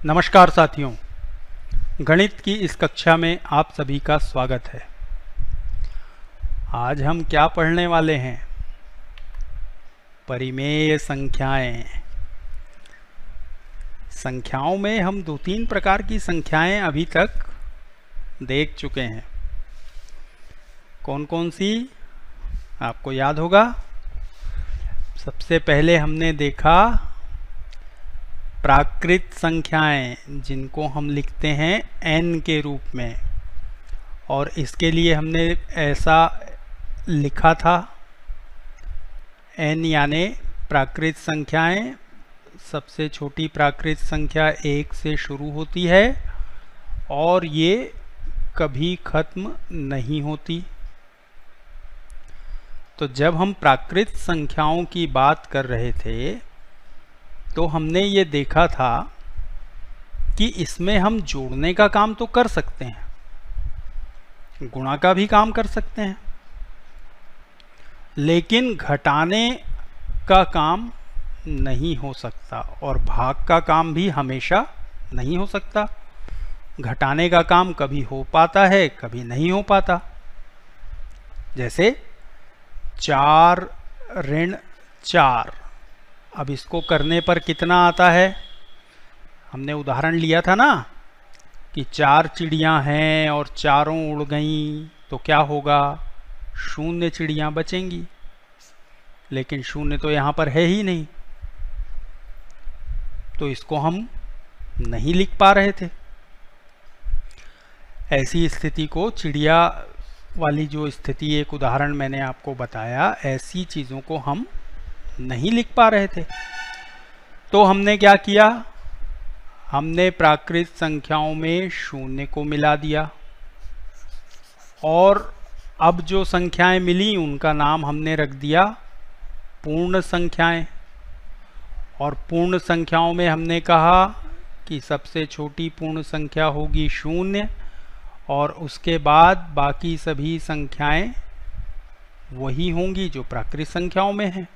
नमस्कार साथियों, गणित की इस कक्षा में आप सभी का स्वागत है। आज हम क्या पढ़ने वाले हैं? परिमेय संख्याएं। संख्याओं में हम दो तीन प्रकार की संख्याएं अभी तक देख चुके हैं। कौन कौन सी आपको याद होगा? सबसे पहले हमने देखा प्राकृत संख्याएं, जिनको हम लिखते हैं n के रूप में, और इसके लिए हमने ऐसा लिखा था n यानी प्राकृत संख्याएं। सबसे छोटी प्राकृत संख्या 1 से शुरू होती है और ये कभी खत्म नहीं होती। तो जब हम प्राकृत संख्याओं की बात कर रहे थे तो हमने ये देखा था कि इसमें हम जोड़ने का काम तो कर सकते हैं, गुणा का भी काम कर सकते हैं, लेकिन घटाने का काम नहीं हो सकता और भाग का काम भी हमेशा नहीं हो सकता। घटाने का काम कभी हो पाता है, कभी नहीं हो पाता। जैसे 4 ऋण 4, अब इसको करने पर कितना आता है? हमने उदाहरण लिया था ना कि 4 चिड़ियां हैं और चारों उड़ गईं, तो क्या होगा? 0 चिड़ियां बचेंगी, लेकिन 0 तो यहाँ पर है ही नहीं, तो इसको हम नहीं लिख पा रहे थे। ऐसी स्थिति को, चिड़िया वाली जो स्थिति, एक उदाहरण मैंने आपको बताया, ऐसी चीज़ों को हम नहीं लिख पा रहे थे। तो हमने क्या किया? हमने प्राकृत संख्याओं में 0 को मिला दिया और अब जो संख्याएं मिली उनका नाम हमने रख दिया पूर्ण संख्याएं। और पूर्ण संख्याओं में हमने कहा कि सबसे छोटी पूर्ण संख्या होगी 0 और उसके बाद बाकी सभी संख्याएं वही होंगी जो प्राकृत संख्याओं में हैं।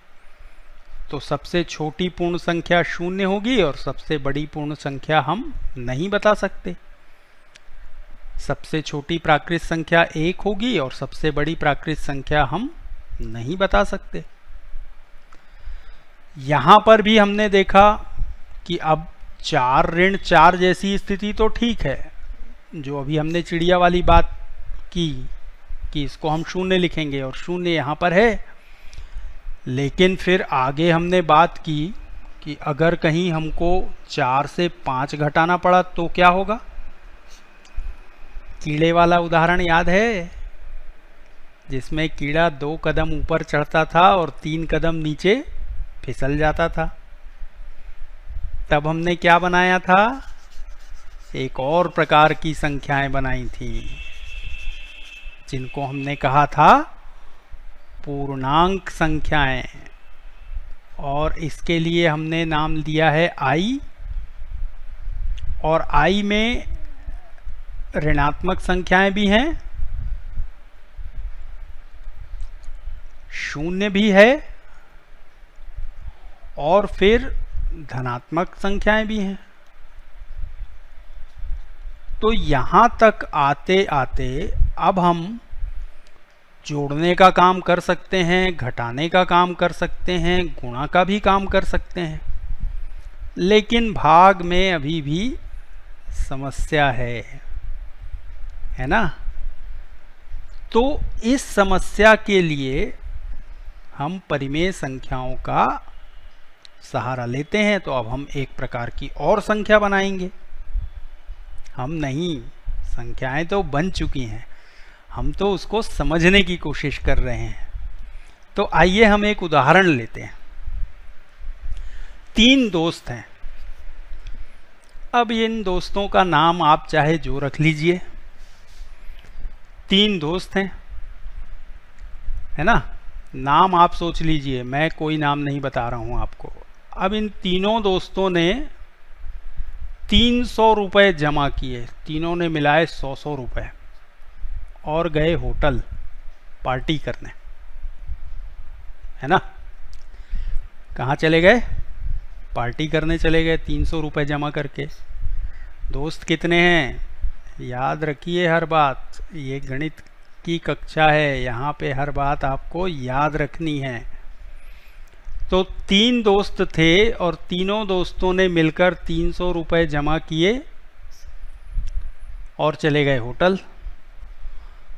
तो सबसे छोटी पूर्ण संख्या 0 होगी और सबसे बड़ी पूर्ण संख्या हम नहीं बता सकते। सबसे छोटी प्राकृत संख्या 1 होगी और सबसे बड़ी प्राकृत संख्या हम नहीं बता सकते। यहां पर भी हमने देखा कि अब 4 ऋण 4 जैसी स्थिति तो ठीक है, जो अभी हमने चिड़िया वाली बात की कि इसको हम 0 लिखेंगे और 0 यहाँ पर है। लेकिन फिर आगे हमने बात की कि अगर कहीं हमको 4 से 5 घटाना पड़ा तो क्या होगा? कीड़े वाला उदाहरण याद है, जिसमें कीड़ा 2 कदम ऊपर चढ़ता था और 3 कदम नीचे फिसल जाता था। तब हमने क्या बनाया था? एक और प्रकार की संख्याएं बनाई थी, जिनको हमने कहा था पूर्णांक संख्याएं, और इसके लिए हमने नाम दिया है i। और i में ऋणात्मक संख्याएं भी हैं, 0 भी है और फिर धनात्मक संख्याएं भी हैं। तो यहां तक आते आते अब हम जोड़ने का काम कर सकते हैं, घटाने का काम कर सकते हैं, गुणा का भी काम कर सकते हैं, लेकिन भाग में अभी भी समस्या है ना? तो इस समस्या के लिए हम परिमेय संख्याओं का सहारा लेते हैं। तो अब हम एक प्रकार की और संख्या बनाएंगे। हम नहीं, संख्याएं तो बन चुकी हैं, हम तो उसको समझने की कोशिश कर रहे हैं। तो आइए हम एक उदाहरण लेते हैं। 3 दोस्त हैं। अब इन दोस्तों का नाम आप चाहे जो रख लीजिए। 3 दोस्त हैं, है ना? नाम आप सोच लीजिए, मैं कोई नाम नहीं बता रहा हूं आपको। अब इन तीनों दोस्तों ने 300 रुपए जमा किए, तीनों ने मिलाए 100 रुपए और गए होटल पार्टी करने, है ना? कहाँ चले गए? पार्टी करने चले गए 300 रुपए जमा करके। दोस्त कितने हैं? याद रखिए हर बात, ये गणित की कक्षा है, यहाँ पे हर बात आपको याद रखनी है। तो 3 दोस्त थे और तीनों दोस्तों ने मिलकर 300 रुपये जमा किए और चले गए होटल।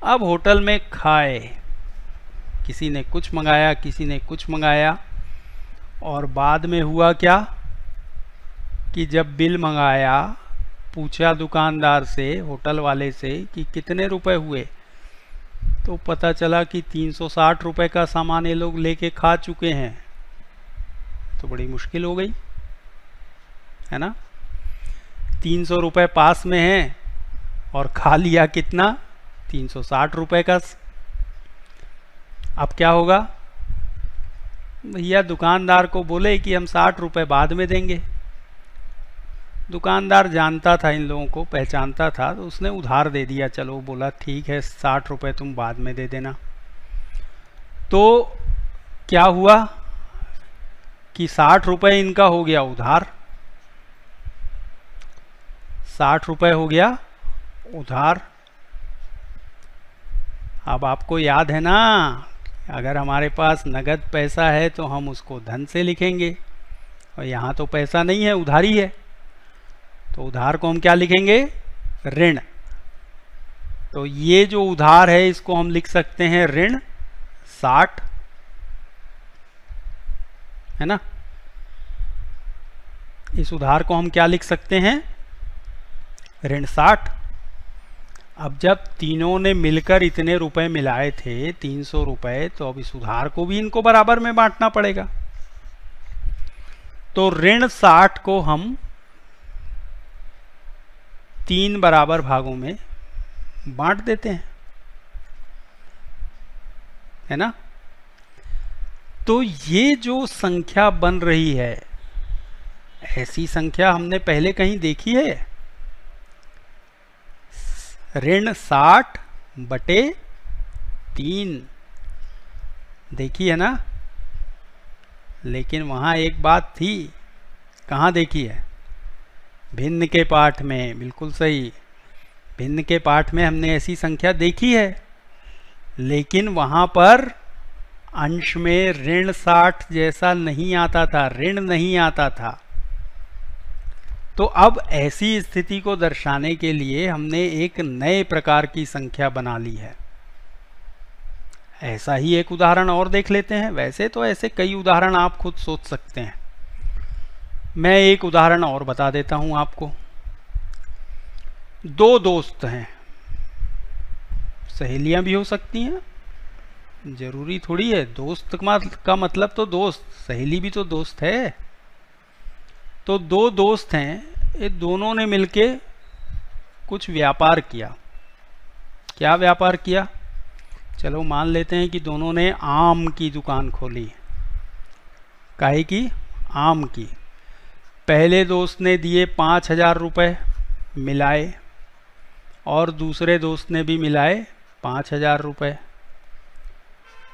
अब होटल में खाए, किसी ने कुछ मंगाया, किसी ने कुछ मंगाया, और बाद में हुआ क्या कि जब बिल मंगाया, पूछा दुकानदार से, होटल वाले से कि कितने रुपए हुए, तो पता चला कि 360 रुपए का सामान ये लोग लेके खा चुके हैं। तो बड़ी मुश्किल हो गई, है ना। 300 रुपए पास में है और खा लिया कितना? 360 रुपए का। अब क्या होगा? भैया दुकानदार को बोले कि हम 60 रुपए बाद में देंगे। दुकानदार जानता था इन लोगों को, पहचानता था, तो उसने उधार दे दिया। चलो, बोला ठीक है 60 रुपए तुम बाद में दे देना। तो क्या हुआ कि 60 रुपए इनका हो गया उधार, 60 रुपए हो गया उधार। अब आपको याद है ना, अगर हमारे पास नगद पैसा है तो हम उसको धन से लिखेंगे, और यहाँ तो पैसा नहीं है, उधारी है, तो उधार को हम क्या लिखेंगे? ऋण। तो ये जो उधार है इसको हम लिख सकते हैं ऋण 60, है ना। इस उधार को हम क्या लिख सकते हैं? ऋण 60। अब जब तीनों ने मिलकर इतने रुपए मिलाए थे, 300 रुपए, तो अब इस उधार को भी इनको बराबर में बांटना पड़ेगा। तो ऋण 60 को हम 3 बराबर भागों में बांट देते हैं, है ना। तो ये जो संख्या बन रही है, ऐसी संख्या हमने पहले कहीं देखी है? ऋण 60 बटे 3 देखी है ना। लेकिन वहां एक बात थी, कहाँ देखी है? भिन्न के पाठ में। बिल्कुल सही, भिन्न के पाठ में हमने ऐसी संख्या देखी है, लेकिन वहां पर अंश में ऋण 60 जैसा नहीं आता था, ऋण नहीं आता था। तो अब ऐसी स्थिति को दर्शाने के लिए हमने एक नए प्रकार की संख्या बना ली है। ऐसा ही एक उदाहरण और देख लेते हैं। वैसे तो ऐसे कई उदाहरण आप खुद सोच सकते हैं, मैं एक उदाहरण और बता देता हूं आपको। 2 दोस्त हैं, सहेलियां भी हो सकती हैं, जरूरी थोड़ी है दोस्त का मतलब तो दोस्त, सहेली भी तो दोस्त है। तो 2 दोस्त हैं, ये दोनों ने मिलके कुछ व्यापार किया। क्या व्यापार किया? चलो मान लेते हैं कि दोनों ने आम की दुकान खोली। काहे की? आम की। पहले दोस्त ने दिए 5000 रुपये मिलाए, और दूसरे दोस्त ने भी मिलाए 5000 रुपये।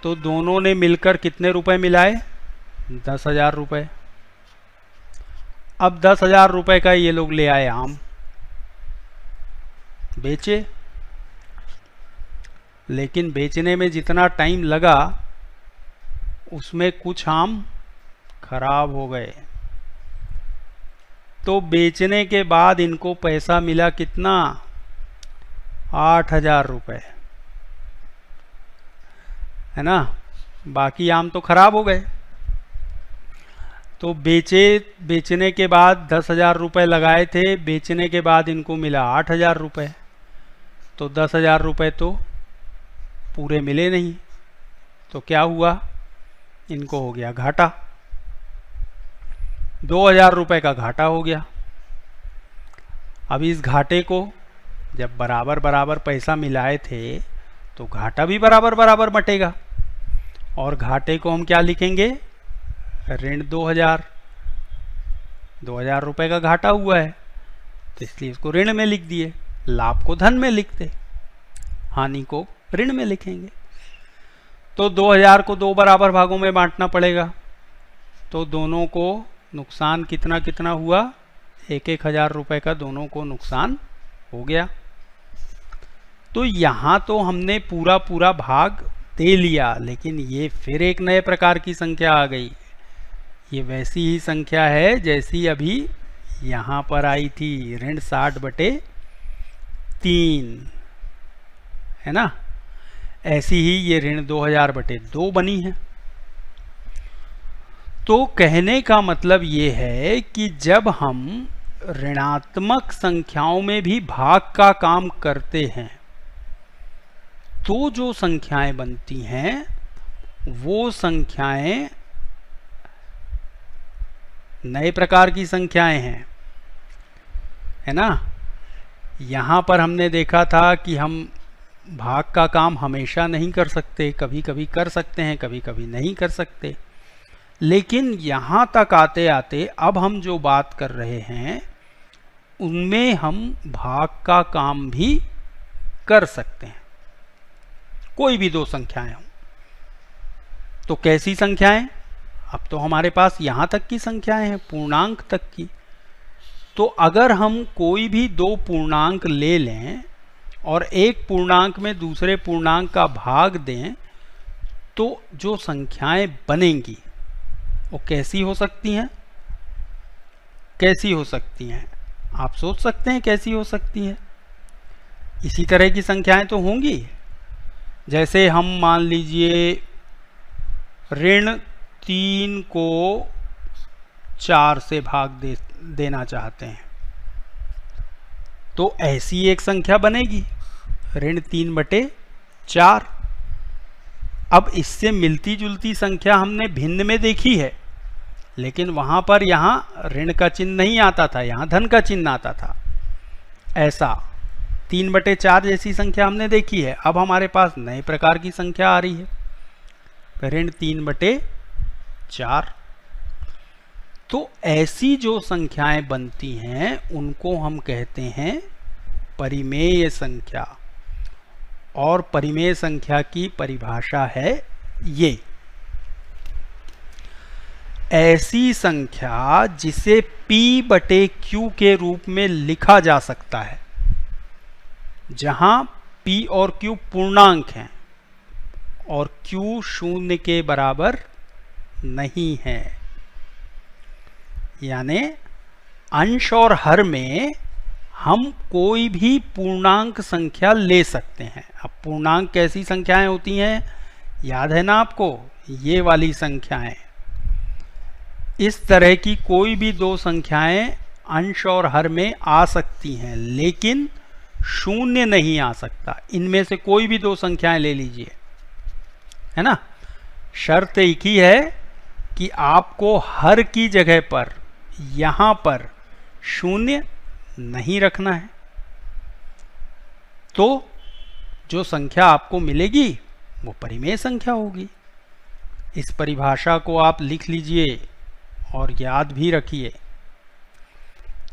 तो दोनों ने मिलकर कितने रुपए मिलाए? 10,000 रुपये। अब 10,000 रुपये का ये लोग ले आए आम, बेचे। लेकिन बेचने में जितना टाइम लगा, उसमें कुछ आम खराब हो गए। तो बेचने के बाद इनको पैसा मिला कितना? 8,000 रुपये, है ना। बाकी आम तो खराब हो गए। तो बेचने के बाद 10,000 रुपये लगाए थे, बेचने के बाद इनको मिला 8,000 रुपये। तो 10,000 रुपये तो पूरे मिले नहीं। तो क्या हुआ? इनको हो गया घाटा, 2,000 रुपये का घाटा हो गया। अब इस घाटे को, जब बराबर बराबर पैसा मिलाए थे, तो घाटा भी बराबर बराबर बटेगा, और घाटे को हम क्या लिखेंगे? ऋण 2,000। 2,000 रुपये का घाटा हुआ है, तो इसलिए इसको ऋण में लिख दिए। लाभ को धन में लिखते, हानि को ऋण में लिखेंगे। तो 2,000 को 2 बराबर भागों में बांटना पड़ेगा। तो दोनों को नुकसान कितना कितना हुआ? एक हजार रुपए का दोनों को नुकसान हो गया। तो यहाँ तो हमने पूरा पूरा भाग दे लिया, लेकिन ये फिर एक नए प्रकार की संख्या आ गई। ये वैसी ही संख्या है जैसी अभी यहाँ पर आई थी, ऋण 60/3, है ना। ऐसी ही ये ऋण 2000/2 बनी है। तो कहने का मतलब ये है कि जब हम ऋणात्मक संख्याओं में भी भाग का काम करते हैं तो जो संख्याएं बनती हैं वो संख्याएं नए प्रकार की संख्याएं हैं, है ना। यहाँ पर हमने देखा था कि हम भाग का काम हमेशा नहीं कर सकते, कभी कभी कर सकते हैं, कभी कभी नहीं कर सकते। लेकिन यहाँ तक आते आते अब हम जो बात कर रहे हैं उनमें हम भाग का काम भी कर सकते हैं, कोई भी दो संख्याएं हों। तो कैसी संख्याएं? अब तो हमारे पास यहाँ तक की संख्याएं हैं, पूर्णांक तक की। तो अगर हम कोई भी दो पूर्णांक ले लें और एक पूर्णांक में दूसरे पूर्णांक का भाग दें तो जो संख्याएं बनेंगी वो कैसी हो सकती हैं? कैसी हो सकती हैं? आप सोच सकते हैं कैसी हो सकती है? इसी तरह की संख्याएं तो होंगी। जैसे हम मान लीजिए ऋण 3 को 4 से भाग देना चाहते हैं, तो ऐसी एक संख्या बनेगी, ऋण 3/4। अब इससे मिलती जुलती संख्या हमने भिन्न में देखी है, लेकिन वहां पर यहाँ ऋण का चिन्ह नहीं आता था, यहाँ धन का चिन्ह आता था। ऐसा 3/4 जैसी संख्या हमने देखी है। अब हमारे पास नए प्रकार की संख्या आ रही है, ऋण 3/4। तो ऐसी जो संख्याएं बनती हैं उनको हम कहते हैं परिमेय संख्या। और परिमेय संख्या की परिभाषा है ये, ऐसी संख्या जिसे P/Q के रूप में लिखा जा सकता है, जहां P और Q पूर्णांक हैं और Q 0 के बराबर नहीं है। यानी अंश और हर में हम कोई भी पूर्णांक संख्या ले सकते हैं। अब पूर्णांक कैसी संख्याएं होती हैं, याद है ना आपको? ये वाली संख्याएं। इस तरह की कोई भी दो संख्याएं अंश और हर में आ सकती हैं, लेकिन 0 नहीं आ सकता। इनमें से कोई भी दो संख्याएं ले लीजिए, है ना। शर्त एक ही है कि आपको हर की जगह पर यहां पर 0 नहीं रखना है। तो जो संख्या आपको मिलेगी वो परिमेय संख्या होगी। इस परिभाषा को आप लिख लीजिए और याद भी रखिए।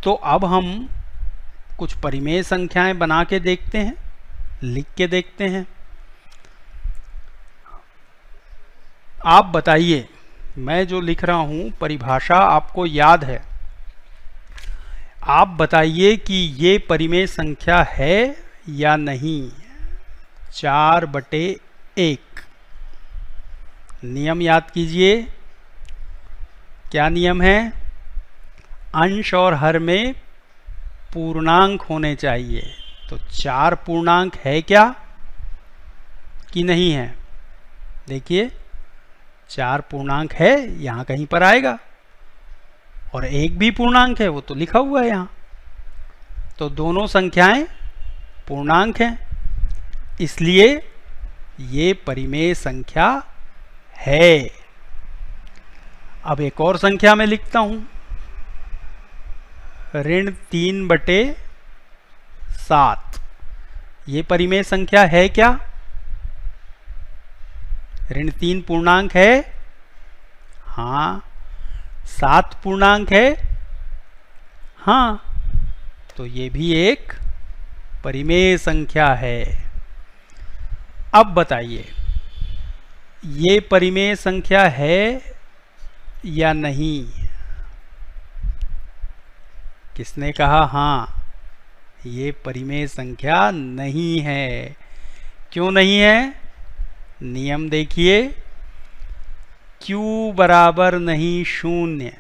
तो अब हम कुछ परिमेय संख्याएं बना के देखते हैं, लिख के देखते हैं। आप बताइए, मैं जो लिख रहा हूं परिभाषा आपको याद है, आप बताइए कि ये परिमेय संख्या है या नहीं। 4/1। नियम याद कीजिए, क्या नियम है? अंश और हर में पूर्णांक होने चाहिए। तो 4 पूर्णांक है क्या कि नहीं है? देखिए 4 पूर्णांक है, यहां कहीं पर आएगा, और एक भी पूर्णांक है, वो तो लिखा हुआ है यहाँ। तो दोनों संख्याएं पूर्णांक हैं, इसलिए ये परिमेय संख्या है। अब एक और संख्या में लिखता हूं, ऋण 3/7। ये परिमेय संख्या है क्या? ऋण 3 पूर्णांक है, हाँ। 7 पूर्णांक है, हाँ। तो ये भी एक परिमेय संख्या है। अब बताइए, ये परिमेय संख्या है या नहीं? किसने कहा? हाँ, ये परिमेय संख्या नहीं है। क्यों नहीं है? नियम देखिए, Q बराबर नहीं शून्य,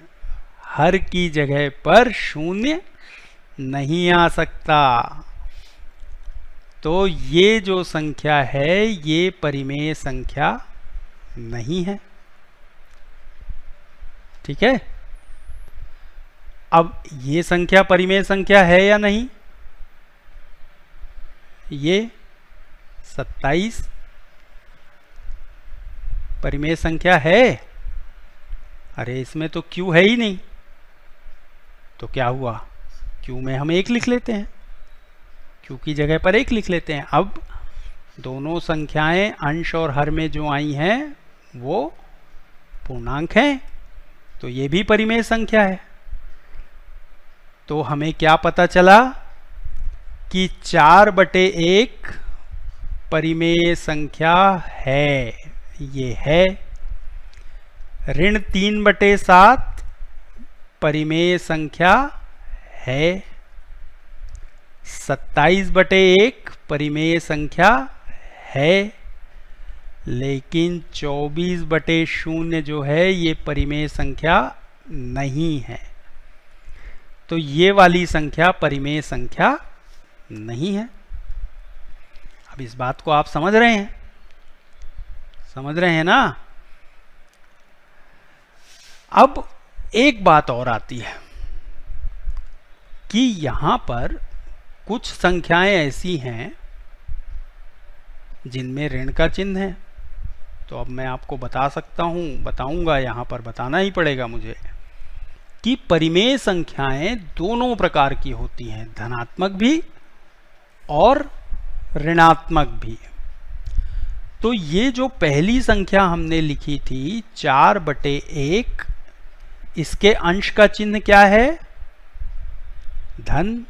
हर की जगह पर शून्य नहीं आ सकता। तो ये जो संख्या है ये परिमेय संख्या नहीं है। ठीक है, अब ये संख्या परिमेय संख्या है या नहीं? ये 27 परिमेय संख्या है? अरे इसमें तो Q है ही नहीं, तो क्या हुआ? Q में हम 1 लिख लेते हैं, Q की जगह पर 1 लिख लेते हैं। अब दोनों संख्याएं अंश और हर में जो आई हैं वो पूर्णांक हैं, तो ये भी परिमेय संख्या है। तो हमें क्या पता चला कि 4/1 परिमेय संख्या है, ये है। ऋण 3/7 परिमेय संख्या है। 27/1 परिमेय संख्या है, लेकिन 24/0 जो है ये परिमेय संख्या नहीं है। तो ये वाली संख्या परिमेय संख्या नहीं है। अब इस बात को आप समझ रहे हैं? समझ रहे हैं ना? अब एक बात और आती है कि यहां पर कुछ संख्याएं ऐसी हैं जिनमें ऋण का चिन्ह है। तो अब मैं आपको बता सकता हूं, बताऊंगा, यहां पर बताना ही पड़ेगा मुझे कि परिमेय संख्याएं दोनों प्रकार की होती हैं, धनात्मक भी और ऋणात्मक भी। तो ये जो पहली संख्या हमने लिखी थी 4/1, इसके अंश का चिन्ह क्या है? धन।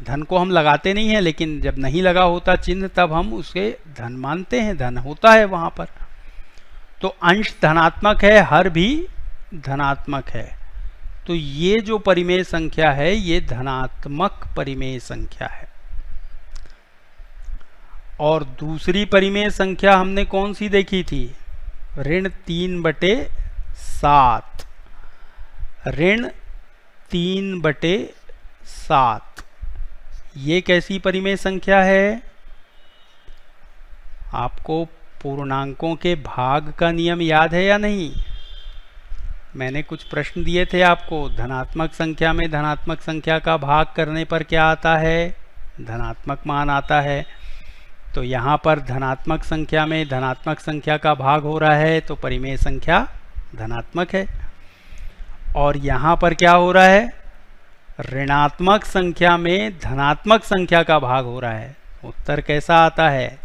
धन को हम लगाते नहीं हैं, लेकिन जब नहीं लगा होता चिन्ह तब हम उसे धन मानते हैं, धन होता है वहां पर। तो अंश धनात्मक है, हर भी धनात्मक है। तो ये जो परिमेय संख्या है ये धनात्मक परिमेय संख्या है। और दूसरी परिमेय संख्या हमने कौन सी देखी थी? ऋण 3/7। ऋण 3/7 ये कैसी परिमेय संख्या है? आपको पूर्णांकों के भाग का नियम याद है या नहीं? मैंने कुछ प्रश्न दिए थे आपको। धनात्मक संख्या में धनात्मक संख्या का भाग करने पर क्या आता है? धनात्मक मान आता है। तो यहाँ पर धनात्मक संख्या में धनात्मक संख्या का भाग हो रहा है, तो परिमेय संख्या धनात्मक है। और यहाँ पर क्या हो रहा है? ऋणात्मक संख्या में धनात्मक संख्या का भाग हो रहा है। उत्तर कैसा आता है?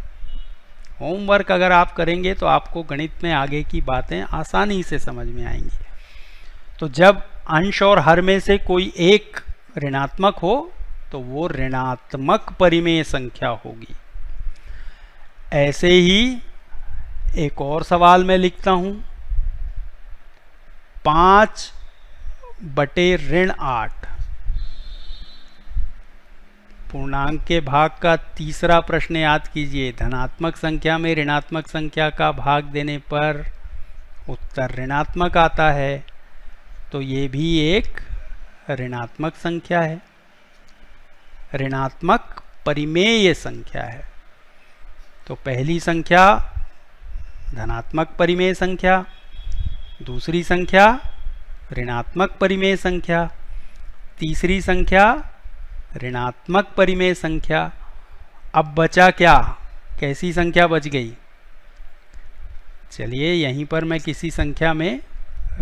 होमवर्क अगर आप करेंगे तो आपको गणित में आगे की बातें आसानी से समझ में आएंगी। तो जब अंश और हर में से कोई एक ऋणात्मक हो तो वो ऋणात्मक परिमेय संख्या होगी। ऐसे ही एक और सवाल मैं लिखता हूं, 5/8 पूर्णांक के भाग का तीसरा प्रश्न याद कीजिए। धनात्मक संख्या में ऋणात्मक संख्या का भाग देने पर उत्तर ऋणात्मक आता है, तो ये भी एक ऋणात्मक संख्या है, ऋणात्मक परिमेय संख्या है। तो पहली संख्या धनात्मक परिमेय संख्या, दूसरी संख्या ऋणात्मक परिमेय संख्या, तीसरी संख्या ऋणात्मक परिमेय संख्या। अब बचा क्या? कैसी संख्या बच गई? चलिए यहीं पर मैं किसी संख्या में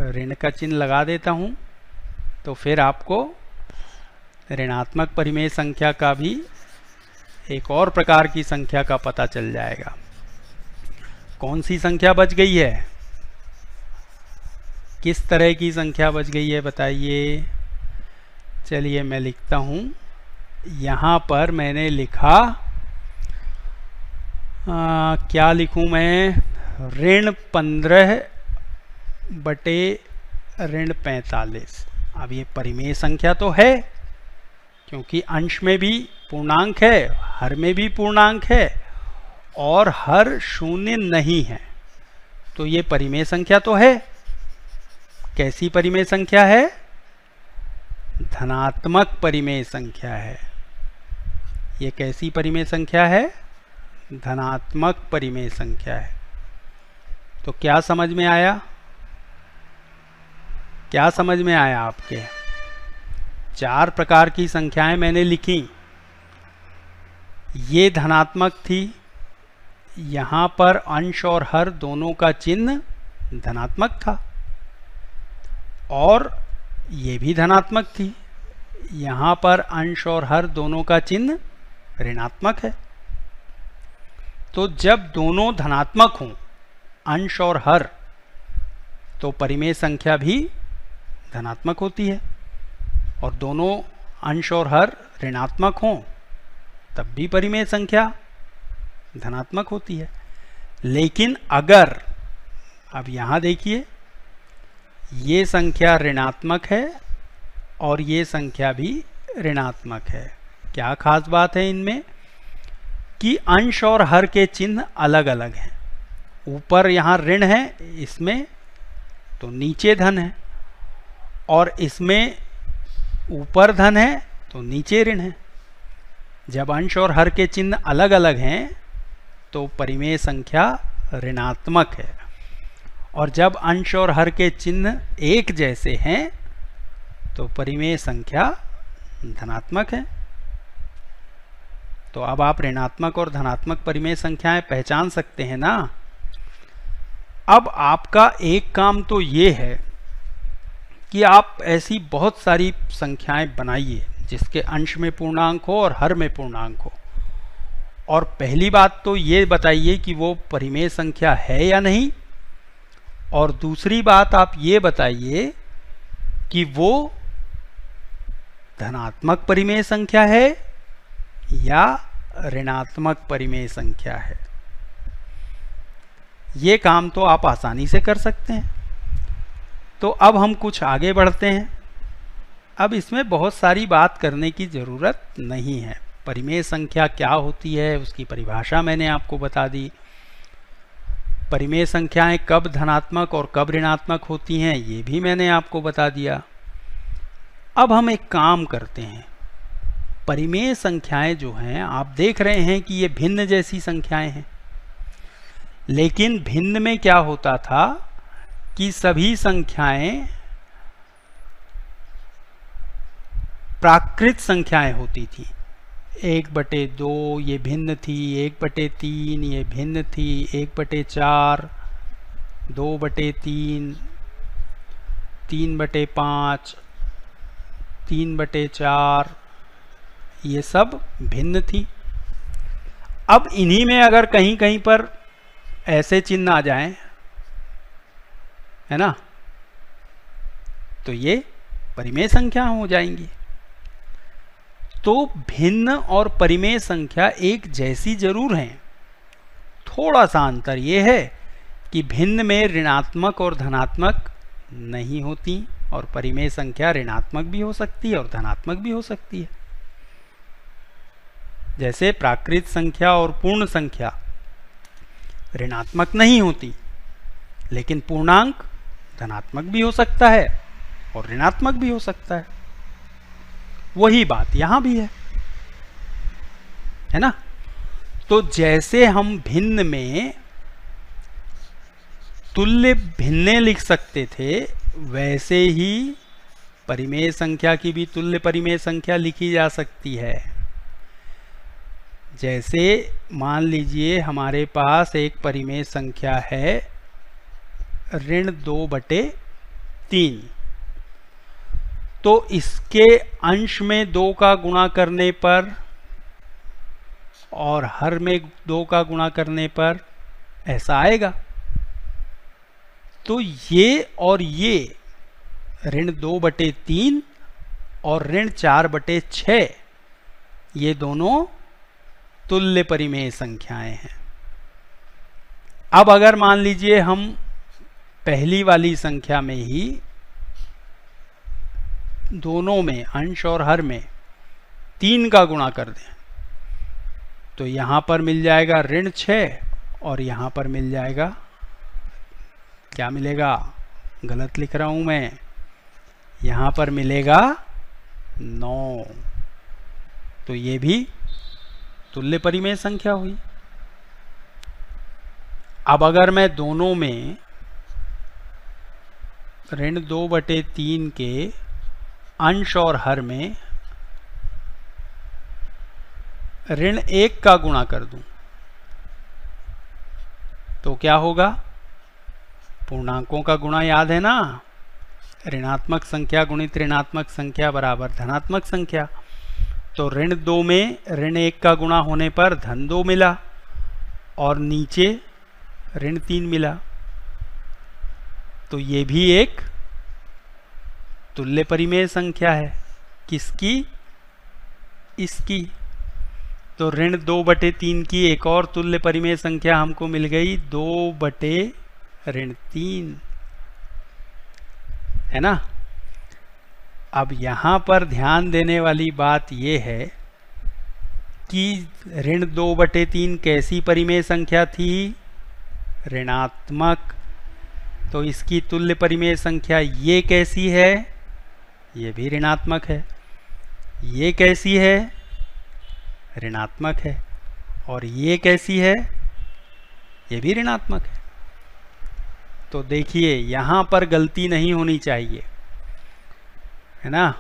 ऋण का चिन्ह लगा देता हूं, तो फिर आपको ऋणात्मक परिमेय संख्या का भी एक और प्रकार की संख्या का पता चल जाएगा। कौन सी संख्या बच गई है? किस तरह की संख्या बच गई है बताइए। चलिए मैं लिखता हूं, यहां पर मैंने लिखा क्या लिखूं मैं? ऋण 15/45। अब ये परिमेय संख्या तो है, क्योंकि अंश में भी पूर्णांक है, हर में भी पूर्णांक है और हर शून्य नहीं है, तो ये परिमेय संख्या तो है। कैसी परिमेय संख्या है? धनात्मक परिमेय संख्या है। ये कैसी परिमेय संख्या है? धनात्मक परिमेय संख्या है। तो क्या समझ में आया? क्या समझ में आया आपके? 4 प्रकार की संख्याएं मैंने लिखी। ये धनात्मक थी, यहां पर अंश और हर दोनों का चिन्ह धनात्मक था, और ये भी धनात्मक थी, यहां पर अंश और हर दोनों का चिन्ह ऋणात्मक है। तो जब दोनों धनात्मक हों, अंश और हर, तो परिमेय संख्या भी धनात्मक होती है, और दोनों अंश और हर ऋणात्मक हों तब भी परिमेय संख्या धनात्मक होती है। लेकिन अगर, अब यहां देखिए, ये संख्या ऋणात्मक है और ये संख्या भी ऋणात्मक है। क्या खास बात है इनमें? कि अंश और हर के चिन्ह अलग अलग हैं। ऊपर यहां ऋण है इसमें, तो नीचे धन है, और इसमें ऊपर धन है तो नीचे ऋण है। जब अंश और हर के चिन्ह अलग अलग हैं तो परिमेय संख्या ऋणात्मक है, और जब अंश और हर के चिन्ह एक जैसे हैं तो परिमेय संख्या धनात्मक है। तो अब आप ऋणात्मक और धनात्मक परिमेय संख्याएं पहचान सकते हैं ना। अब आपका एक काम तो ये है कि आप ऐसी बहुत सारी संख्याएं बनाइए जिसके अंश में पूर्णांक हो और हर में पूर्णांक हो, और पहली बात तो ये बताइए कि वो परिमेय संख्या है या नहीं, और दूसरी बात आप ये बताइए कि वो धनात्मक परिमेय संख्या है या ऋणात्मक परिमेय संख्या है। ये काम तो आप आसानी से कर सकते हैं। तो अब हम कुछ आगे बढ़ते हैं। अब इसमें बहुत सारी बात करने की ज़रूरत नहीं है। परिमेय संख्या क्या होती है उसकी परिभाषा मैंने आपको बता दी। परिमेय संख्याएं कब धनात्मक और कब ऋणात्मक होती हैं ये भी मैंने आपको बता दिया। अब हम एक काम करते हैं। परिमेय संख्याएं जो हैं, आप देख रहे हैं कि ये भिन्न जैसी संख्याएं हैं, लेकिन भिन्न में क्या होता था कि सभी संख्याएं प्राकृत संख्याएं होती थी। 1/2 ये भिन्न थी, 1/3 ये भिन्न थी, 1/4, 2/3, 3/5, 3/4 ये सब भिन्न थी। अब इन्हीं में अगर कहीं कहीं पर ऐसे चिन्ह आ जाएं, है ना, तो ये परिमेय संख्या हो जाएंगी। तो भिन्न और परिमेय संख्या एक जैसी जरूर हैं, थोड़ा सा अंतर ये है कि भिन्न में ऋणात्मक और धनात्मक नहीं होती, और परिमेय संख्या ऋणात्मक भी हो सकती है और धनात्मक भी हो सकती है। जैसे प्राकृत संख्या और पूर्ण संख्या ऋणात्मक नहीं होती, लेकिन पूर्णांक धनात्मक भी हो सकता है और ऋणात्मक भी हो सकता है। वही बात यहां भी है ना। तो जैसे हम भिन्न में तुल्य भिन्ने लिख सकते थे, वैसे ही परिमेय संख्या की भी तुल्य परिमेय संख्या लिखी जा सकती है। जैसे मान लीजिए हमारे पास एक परिमेय संख्या है (2/3), तो इसके अंश में 2 का गुणा करने पर और हर में 2 का गुणा करने पर ऐसा आएगा। तो ये और ये (2/3) और (4/6) ये दोनों तुल्य परिमेय संख्याएं हैं। अब अगर मान लीजिए हम पहली वाली संख्या में ही दोनों में, अंश और हर में, 3 का गुणा कर दें तो यहां पर मिल जाएगा ऋण 6 और यहां पर मिल जाएगा, क्या मिलेगा, गलत लिख रहा हूं मैं, यहां पर मिलेगा 9। तो ये भी तुल्य परिमेय संख्या हुई। अब अगर मैं दोनों में ऋण 2/3 के अंश और हर में ऋण 1 का गुणा कर दूं तो क्या होगा, पूर्णांकों का गुणा याद है ना, ऋणात्मक संख्या गुणित ऋणात्मक संख्या बराबर धनात्मक संख्या। तो ऋण 2 में ऋण 1 का गुणा होने पर धन 2 मिला और नीचे ऋण 3 मिला। तो ये भी एक तुल्य परिमेय संख्या है। किसकी? इसकी। तो ऋण 2/3 की एक और तुल्य परिमेय संख्या हमको मिल गई 2/3, है ना। अब यहां पर ध्यान देने वाली बात यह है कि ऋण 2/3 कैसी परिमेय संख्या थी? ऋणात्मक। तो इसकी तुल्य परिमेय संख्या ये कैसी है? ये भी ऋणात्मक है। ये कैसी है? ऋणात्मक है। और ये कैसी है? ये भी ऋणात्मक है। तो देखिए यहां पर गलती नहीं होनी चाहिए, है ना।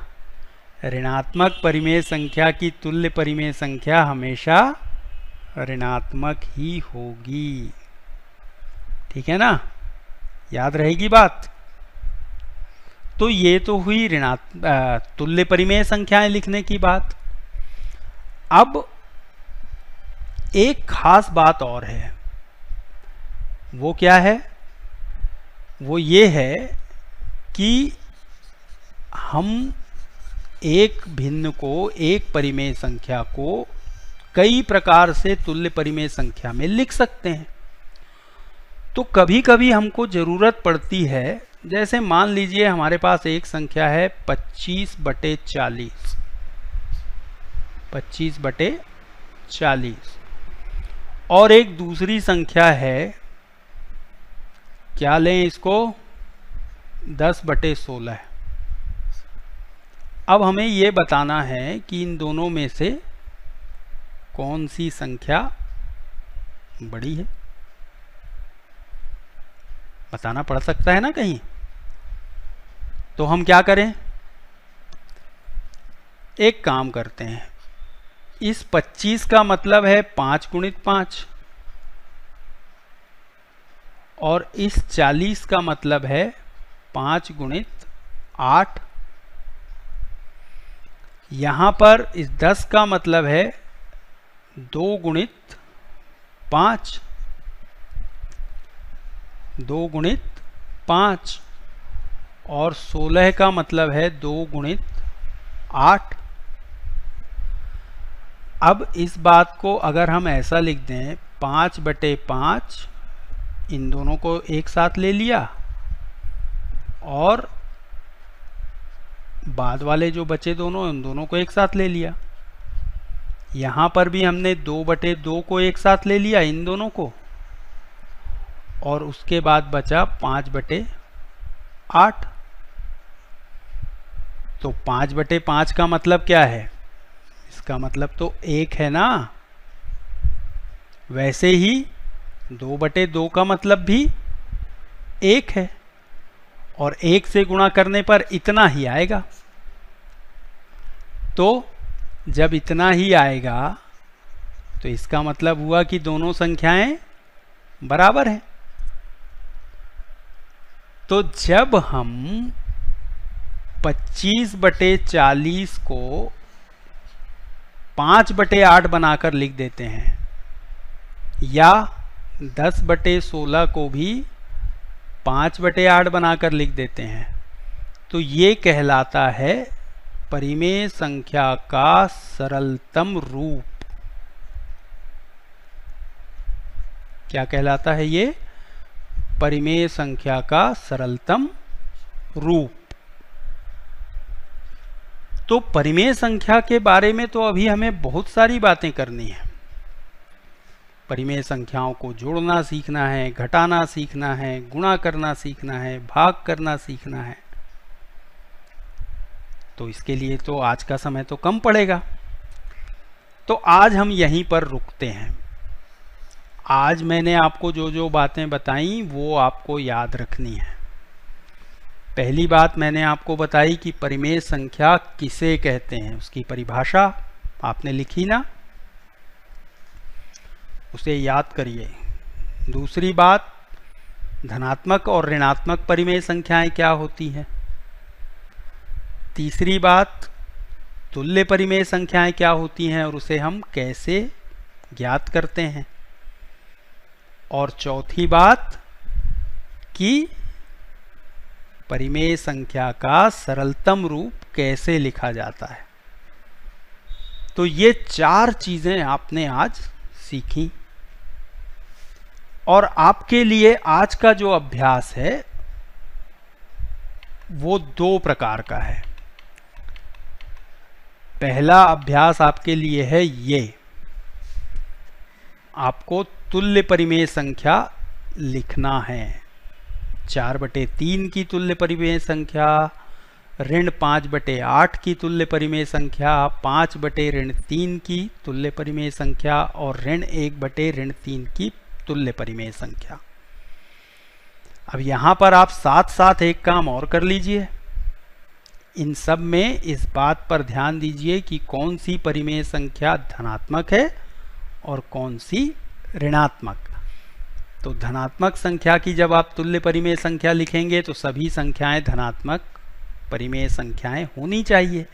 ऋणात्मक परिमेय संख्या की तुल्य परिमेय संख्या हमेशा ऋणात्मक ही होगी, ठीक है ना, याद रहेगी बात। तो ये तो हुई तुल्य परिमेय संख्याएं लिखने की बात। अब एक खास बात और है, वो क्या है? वो ये है कि हम एक भिन्न को, एक परिमेय संख्या को कई प्रकार से तुल्य परिमेय संख्या में लिख सकते हैं। तो कभी कभी हमको जरूरत पड़ती है, जैसे मान लीजिए हमारे पास एक संख्या है 25/40, 25/40 और एक दूसरी संख्या है, क्या लें इसको, 10/16। अब हमें यह बताना है कि इन दोनों में से कौन सी संख्या बड़ी है। बताना पड़ सकता है ना कहीं। तो हम क्या करें, एक काम करते हैं, इस 25 का मतलब है 5 × 5 और इस 40 का मतलब है 5 × 8। यहां पर इस 10 का मतलब है 2 × 5, 2 × 5 और 16 का मतलब है 2 × 8। अब इस बात को अगर हम ऐसा लिख दें, 5/5 इन दोनों को एक साथ ले लिया और बाद वाले जो बचे दोनों, उन दोनों को एक साथ ले लिया। यहां पर भी हमने 2/2 को एक साथ ले लिया, इन दोनों को, और उसके बाद बचा 5/8। तो 5/5 का मतलब क्या है? इसका मतलब तो 1 है ना। वैसे ही 2/2 का मतलब भी 1 है और 1 से गुणा करने पर इतना ही आएगा। तो जब इतना ही आएगा तो इसका मतलब हुआ कि दोनों संख्याएं बराबर हैं। तो जब हम 25/40 को 5/8 बनाकर लिख देते हैं या 10/16 को भी 5/8 बनाकर लिख देते हैं, तो ये कहलाता है परिमेय संख्या का सरलतम रूप। क्या कहलाता है ये? परिमेय संख्या का सरलतम रूप। तो परिमेय संख्या के बारे में तो अभी हमें बहुत सारी बातें करनी है। परिमेय संख्याओं को जोड़ना सीखना है, घटाना सीखना है, गुणा करना सीखना है, भाग करना सीखना है। तो इसके लिए तो आज का समय तो कम पड़ेगा, तो आज हम यहीं पर रुकते हैं। आज मैंने आपको जो जो बातें बताई वो आपको याद रखनी है। पहली बात मैंने आपको बताई कि परिमेय संख्या किसे कहते हैं, उसकी परिभाषा आपने लिखी ना, उसे याद करिए। दूसरी बात, धनात्मक और ऋणात्मक परिमेय संख्याएं क्या होती हैं। तीसरी बात, तुल्य परिमेय संख्याएं क्या होती हैं और उसे हम कैसे ज्ञात करते हैं। और चौथी बात कि परिमेय संख्या का सरलतम रूप कैसे लिखा जाता है। तो ये 4 चीजें आपने आज सीखी। और आपके लिए आज का जो अभ्यास है वो 2 प्रकार का है। पहला अभ्यास आपके लिए है ये, आपको तुल्य परिमेय संख्या लिखना है। 4/3 की तुल्य परिमेय संख्या, ऋण 5/8 की तुल्य परिमेय संख्या, 5/3 की तुल्य परिमेय संख्या और ऋण 1/3 की तुल्य परिमेय संख्या। अब यहां पर आप साथ साथ एक काम और कर लीजिए। इन सब में इस बात पर ध्यान दीजिए कि कौन सी परिमेय संख्या धनात्मक है और कौन सी ऋणात्मक। तो धनात्मक संख्या की जब आप तुल्य परिमेय संख्या लिखेंगे तो सभी संख्याएं धनात्मक परिमेय संख्याएं होनी चाहिए,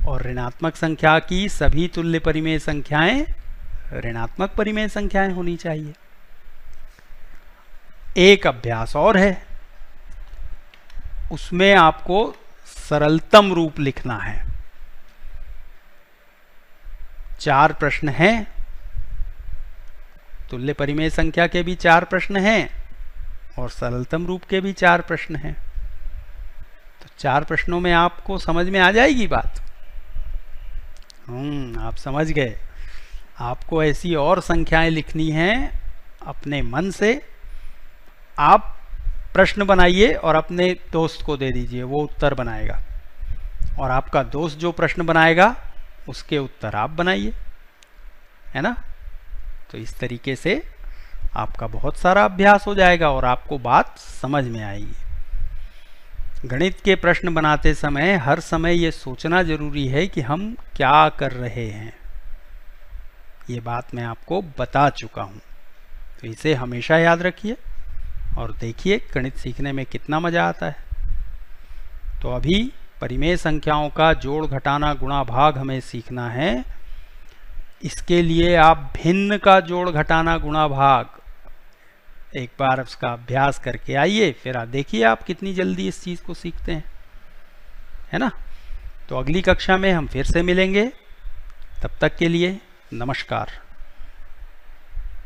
और ऋणात्मक संख्या की सभी तुल्य परिमेय संख्याएं ऋणात्मक परिमेय संख्याएं होनी चाहिए। एक अभ्यास और है, उसमें आपको सरलतम रूप लिखना है। 4 प्रश्न हैं, तुल्य परिमेय संख्या के भी 4 प्रश्न हैं और सरलतम रूप के भी 4 प्रश्न हैं। तो 4 प्रश्नों में आपको समझ में आ जाएगी बात। आप समझ गए। आपको ऐसी और संख्याएं लिखनी हैं अपने मन से। आप प्रश्न बनाइए और अपने दोस्त को दे दीजिए, वो उत्तर बनाएगा, और आपका दोस्त जो प्रश्न बनाएगा उसके उत्तर आप बनाइए, है ना। तो इस तरीके से आपका बहुत सारा अभ्यास हो जाएगा और आपको बात समझ में आएगी। गणित के प्रश्न बनाते समय हर समय ये सोचना जरूरी है कि हम क्या कर रहे हैं। ये बात मैं आपको बता चुका हूं, तो इसे हमेशा याद रखिए और देखिए गणित सीखने में कितना मजा आता है। तो अभी परिमेय संख्याओं का जोड़, घटाना, गुणा, भाग हमें सीखना है। इसके लिए आप भिन्न का जोड़, घटाना, गुणा, भाग एक बार उसका अभ्यास करके आइए, फिर आप देखिए आप कितनी जल्दी इस चीज को सीखते हैं, है ना। तो अगली कक्षा में हम फिर से मिलेंगे। तब तक के लिए नमस्कार।